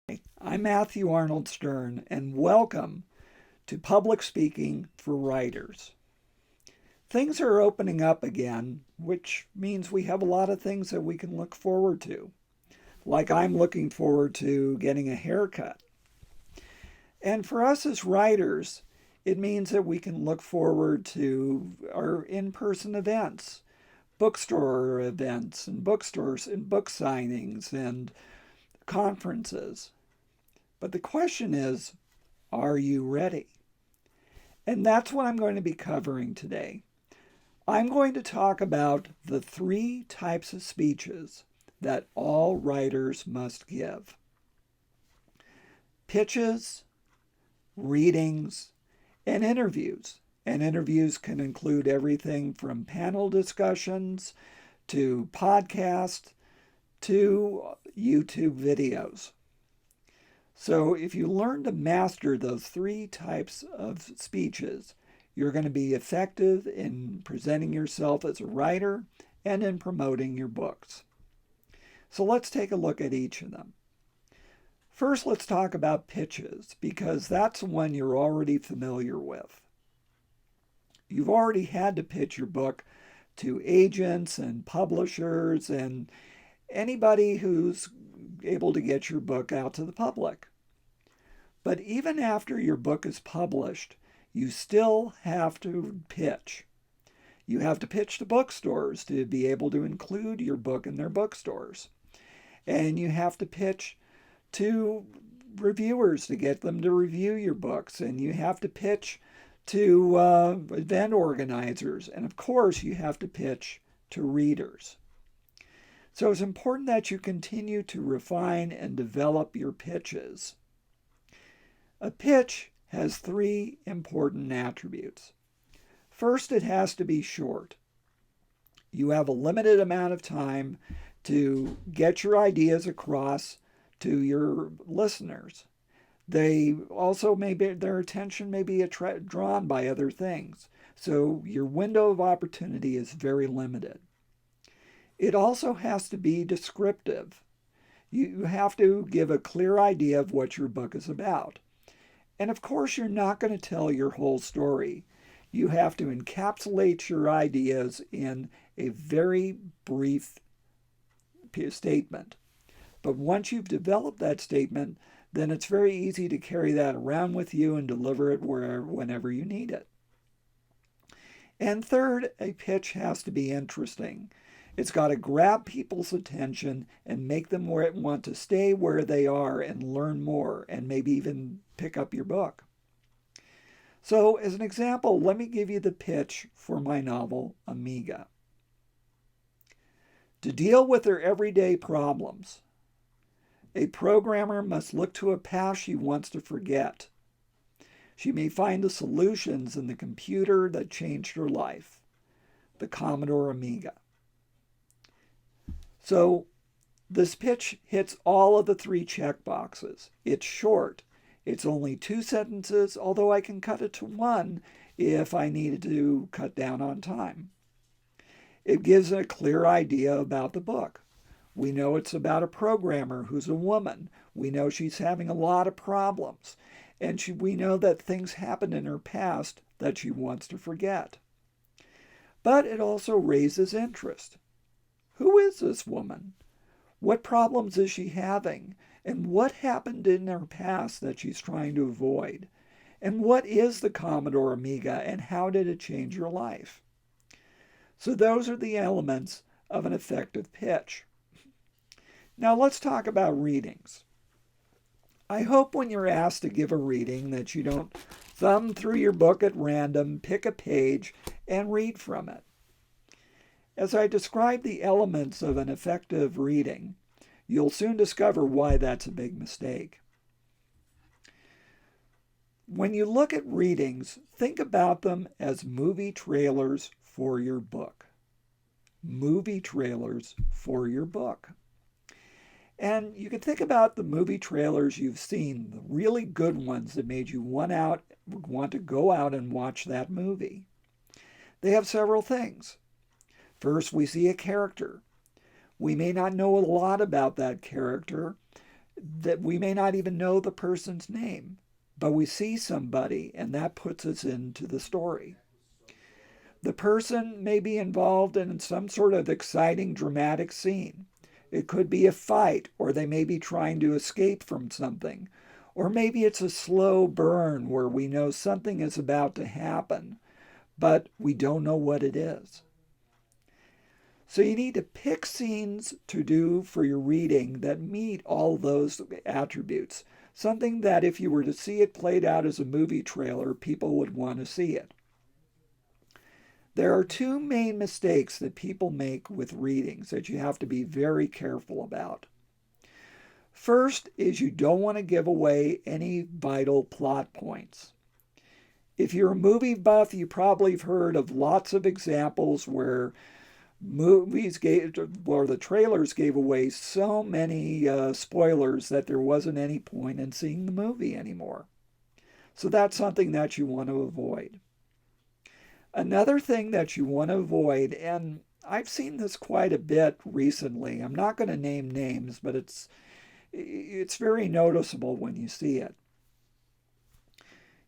I'm Matthew Arnold Stern, and welcome to Public Speaking for Writers. Things are opening up again, which means we have a lot of things that we can look forward to. Like I'm looking forward to getting a haircut. And for us as writers, it means that we can look forward to our in person events, bookstore events, and bookstores, and book signings, and conferences. But the question is, are you ready? And that's what I'm going to be covering today. I'm going to talk about the three types of speeches that all writers must give: pitches, readings, and interviews. And interviews can include everything from panel discussions to podcasts to YouTube videos. So if you learn to master those three types of speeches, you're going to be effective in presenting yourself as a writer and in promoting your books. So let's take a look at each of them. First, let's talk about pitches, because that's one you're already familiar with. You've already had to pitch your book to agents and publishers and anybody who's able to get your book out to the public. But even after your book is published, you still have to pitch. You have to pitch to bookstores to be able to include your book in their bookstores. And you have to pitch to reviewers to get them to review your books. And you have to pitch to event organizers. And of course, you have to pitch to readers. So it's important that you continue to refine and develop your pitches. A pitch has three important attributes. First, it has to be short. You have a limited amount of time to get your ideas across to your listeners. They also their attention may be drawn by other things. So your window of opportunity is very limited. It also has to be descriptive. You have to give a clear idea of what your book is about. And of course, you're not going to tell your whole story. You have to encapsulate your ideas in a very brief statement. But once you've developed that statement, then it's very easy to carry that around with you and deliver it whenever you need it. And third, a pitch has to be interesting. It's got to grab people's attention and make them want to stay where they are and learn more and maybe even pick up your book. So as an example, let me give you the pitch for my novel, Amiga. To deal with their everyday problems, a programmer must look to a past she wants to forget. She may find the solutions in the computer that changed her life, the Commodore Amiga. So this pitch hits all of the three check boxes. It's short. It's only 2 sentences, although I can cut it to 1 if I needed to cut down on time. It gives a clear idea about the book. We know it's about a programmer who's a woman. We know she's having a lot of problems. And we know that things happened in her past that she wants to forget. But it also raises interest. Who is this woman? What problems is she having? And what happened in her past that she's trying to avoid? And what is the Commodore Amiga and how did it change her life? So those are the elements of an effective pitch. Now let's talk about readings. I hope when you're asked to give a reading that you don't thumb through your book at random, pick a page, and read from it. As I describe the elements of an effective reading, you'll soon discover why that's a big mistake. When you look at readings, think about them as movie trailers for your book. Movie trailers for your book. And you can think about the movie trailers you've seen, the really good ones that made you want to go out and watch that movie. They have several things. First, we see a character. We may not know a lot about that character. that we may not even know the person's name, but we see somebody and that puts us into the story. The person may be involved in some sort of exciting, dramatic scene. It could be a fight, or they may be trying to escape from something. Or maybe it's a slow burn where we know something is about to happen, but we don't know what it is. So you need to pick scenes to do for your reading that meet all those attributes. Something that if you were to see it played out as a movie trailer, people would want to see it. There are two main mistakes that people make with readings that you have to be very careful about. First is you don't want to give away any vital plot points. If you're a movie buff, you probably have heard of lots of examples where the trailers gave away so many spoilers that there wasn't any point in seeing the movie anymore. So that's something that you want to avoid. Another thing that you want to avoid, and I've seen this quite a bit recently, I'm not going to name names, but it's very noticeable when you see it.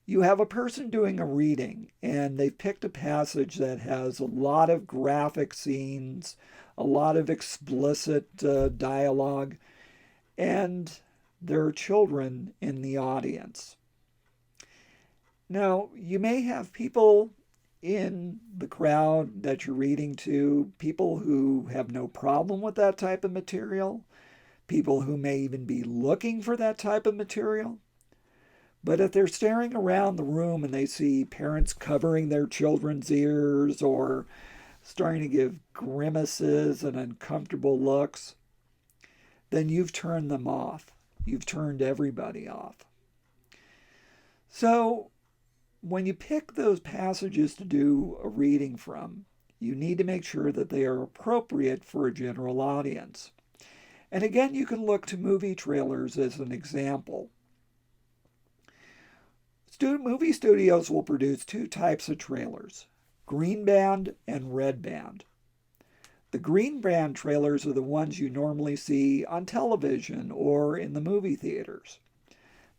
You have a person doing a reading, and they've picked a passage that has a lot of graphic scenes, a lot of explicit dialogue, and there are children in the audience. Now, you may have people in the crowd that you're reading to, people who have no problem with that type of material, people who may even be looking for that type of material. But if they're staring around the room and they see parents covering their children's ears or starting to give grimaces and uncomfortable looks, then you've turned them off. You've turned everybody off. So when you pick those passages to do a reading from, you need to make sure that they are appropriate for a general audience. And again, you can look to movie trailers as an example. Movie studios will produce two types of trailers, green band and red band. The green band trailers are the ones you normally see on television or in the movie theaters.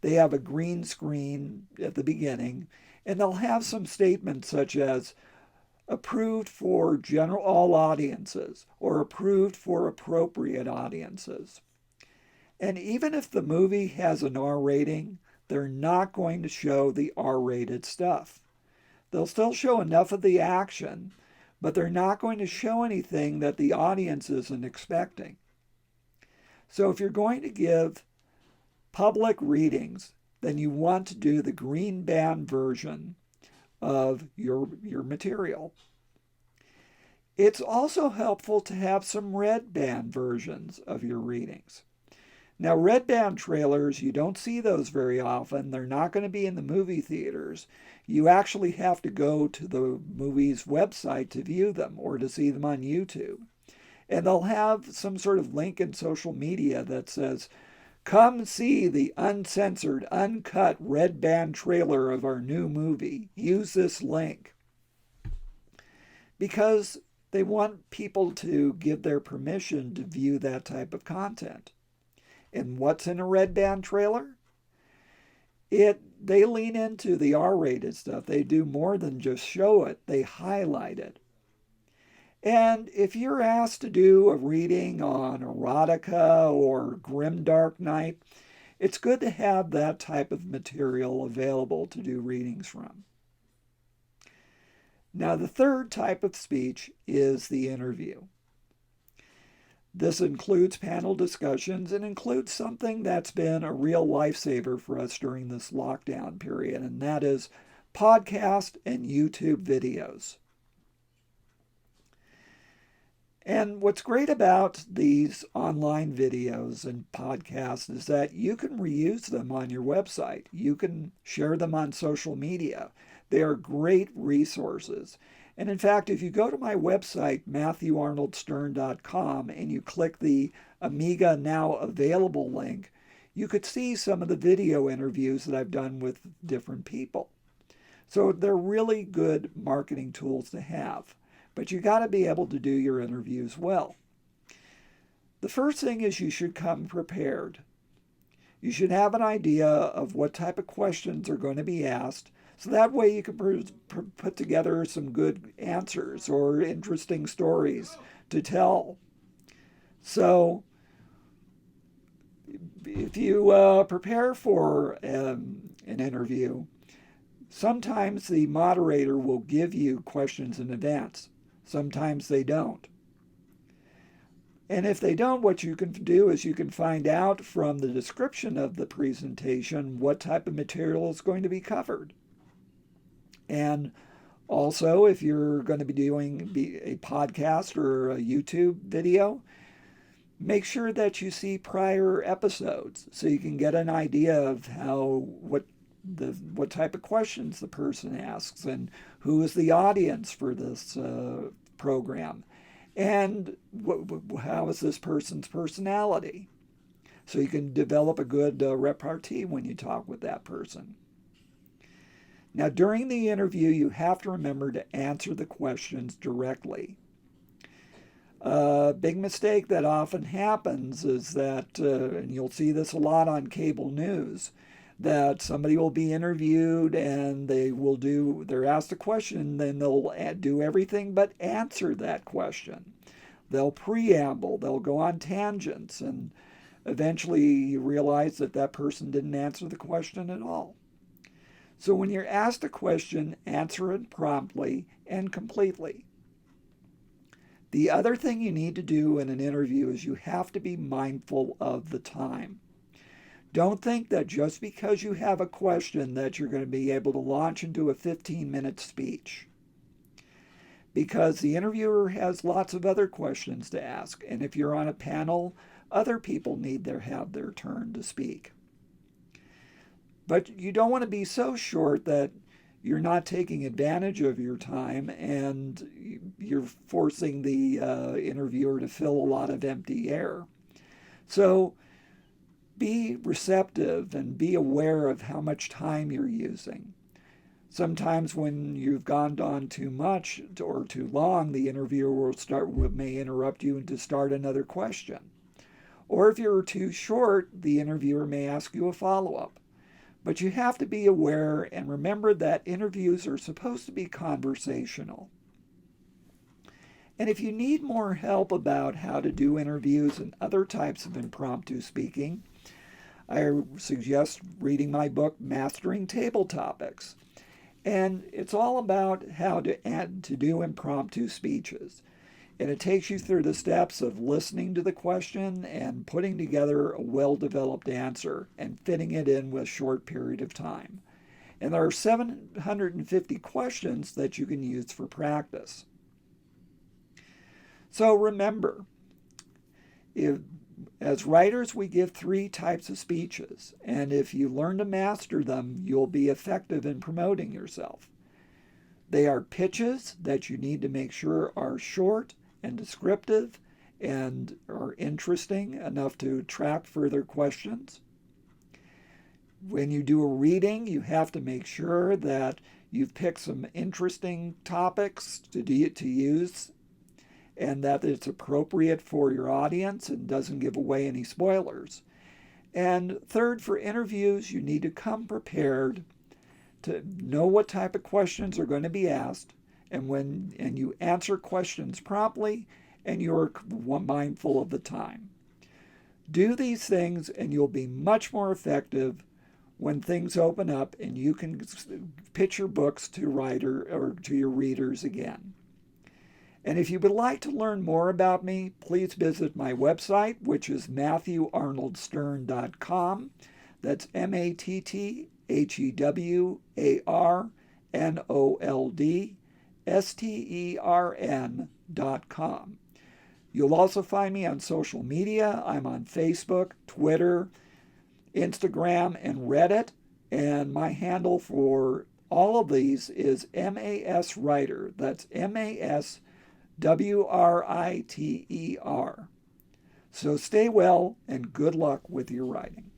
They have a green screen at the beginning, and they'll have some statements such as approved for general all audiences or approved for appropriate audiences. And even if the movie has an R rating, they're not going to show the R-rated stuff. They'll still show enough of the action, but they're not going to show anything that the audience isn't expecting. So if you're going to give public readings, then you want to do the green band version of your material. It's also helpful to have some red band versions of your readings. Now, red band trailers, you don't see those very often. They're not going to be in the movie theaters. You actually have to go to the movie's website to view them or to see them on YouTube. And they'll have some sort of link in social media that says, come see the uncensored, uncut red band trailer of our new movie. Use this link. Because they want people to give their permission to view that type of content. And what's in a red band trailer? They lean into the R-rated stuff. They do more than just show it. They highlight it. And if you're asked to do a reading on erotica or grimdark night, it's good to have that type of material available to do readings from. Now, the third type of speech is the interview. This includes panel discussions and includes something that's been a real lifesaver for us during this lockdown period, and that is podcast and YouTube videos. And what's great about these online videos and podcasts is that you can reuse them on your website. You can share them on social media. They are great resources. And in fact, if you go to my website, MatthewArnoldStern.com, and you click the Amiga Now Available link, you could see some of the video interviews that I've done with different people. So they're really good marketing tools to have. But you got to be able to do your interviews well. The first thing is you should come prepared. You should have an idea of what type of questions are going to be asked, so that way you can put together some good answers or interesting stories to tell. So if you prepare for an interview, sometimes the moderator will give you questions in advance. Sometimes they don't. And if they don't, what you can do is you can find out from the description of the presentation what type of material is going to be covered. And also, if you're going to be doing a podcast or a YouTube video, make sure that you see prior episodes so you can get an idea of what type of questions the person asks and who is the audience for this program, and how is this person's personality, so you can develop a good repartee when you talk with that person. Now, during the interview, you have to remember to answer the questions directly. A big mistake that often happens is that, and you'll see this a lot on cable news, that somebody will be interviewed and they're asked a question, then they'll do everything but answer that question. They'll preamble, they'll go on tangents, and eventually you realize that that person didn't answer the question at all. So when you're asked a question, answer it promptly and completely. The other thing you need to do in an interview is you have to be mindful of the time. Don't think that just because you have a question that you're going to be able to launch into a 15-minute speech, because the interviewer has lots of other questions to ask, and if you're on a panel, other people need to have their turn to speak. But you don't want to be so short that you're not taking advantage of your time and you're forcing the interviewer to fill a lot of empty air. So be receptive and be aware of how much time you're using. Sometimes when you've gone on too much or too long, the interviewer may interrupt you to start another question. Or if you're too short, the interviewer may ask you a follow-up. But you have to be aware and remember that interviews are supposed to be conversational. And if you need more help about how to do interviews and other types of impromptu speaking, I suggest reading my book, Mastering Table Topics. And it's all about how to do impromptu speeches. And it takes you through the steps of listening to the question and putting together a well-developed answer and fitting it in with a short period of time. And there are 750 questions that you can use for practice. So remember, as writers, we give 3 types of speeches. And if you learn to master them, you'll be effective in promoting yourself. They are pitches that you need to make sure are short and descriptive and are interesting enough to attract further questions. When you do a reading, you have to make sure that you've picked some interesting topics to use and that it's appropriate for your audience and doesn't give away any spoilers. And third, for interviews, you need to come prepared to know what type of questions are going to be asked, and you answer questions promptly, and you're mindful of the time. Do these things and you'll be much more effective when things open up and you can pitch your books to your readers again. And if you would like to learn more about me, please visit my website, which is MatthewArnoldStern.com. That's MatthewArnoldStern.com. You'll also find me on social media. I'm on Facebook, Twitter, Instagram, and Reddit. And my handle for all of these is MAS Writer. That's MASWRITER. So stay well and good luck with your writing.